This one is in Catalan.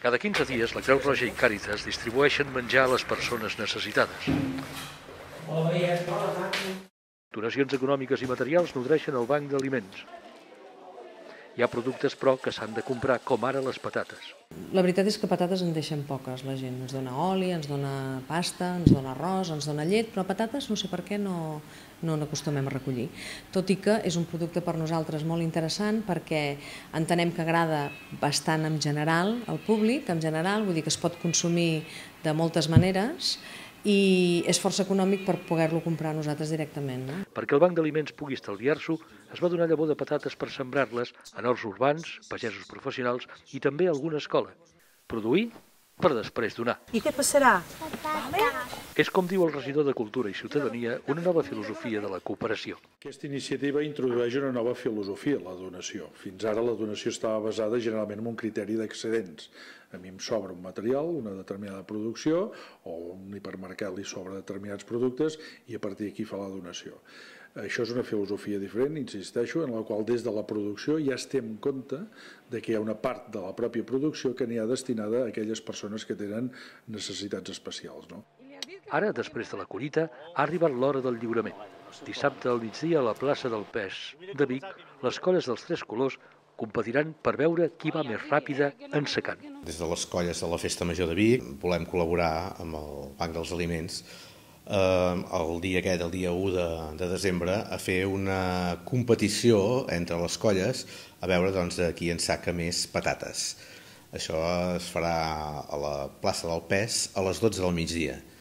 Cada 15 dies, la Creu Roja i Càritas distribueixen menjar a les persones necessitades. Donacions econòmiques i materials nodreixen el banc d'aliments. Hi ha productes, però, que s'han de comprar, com ara les patates. La veritat és que patates en deixen poques, la gent. Ens dona oli, ens dona pasta, ens dona arròs, ens dona llet, però patates no sé per què no n'acostumem a recollir. Tot i que és un producte per nosaltres molt interessant perquè entenem que agrada bastant en general al públic, vull dir que es pot consumir de moltes maneres i és força econòmic per poder-lo comprar nosaltres directament. Perquè el banc d'aliments pugui estalviar-s'ho, es va donar llavor de patates per sembrar-les en horts urbans, pagesos professionals i també a alguna escola. Produir per després donar. I què passarà? És, com diu el regidor de Cultura i Ciutadania, una nova filosofia de la cooperació. Aquesta iniciativa introdueix una nova filosofia, la donació. Fins ara la donació estava basada generalment en un criteri d'excedents. A mi em sobra un material, una determinada producció, o un hipermercat li sobra determinats productes i a partir d'aquí fa la donació. Això és una filosofia diferent, insisteixo, en la qual des de la producció ja es té en compte que hi ha una part de la pròpia producció que n'hi ha destinada a aquelles persones que tenen necessitats especials. Ara, després de la collita, ha arribat l'hora del lliurament. Dissabte al migdia a la plaça del Pes de Vic, les colles dels tres colors competiran per veure qui va més ràpida ensecant. Des de les colles de la Festa Major de Vic volem col·laborar amb el Banc dels Aliments el dia 1 de desembre a fer una competició entre les colles a veure de qui ensaca més patates. Això es farà a la plaça del Pes a les 12 del migdia.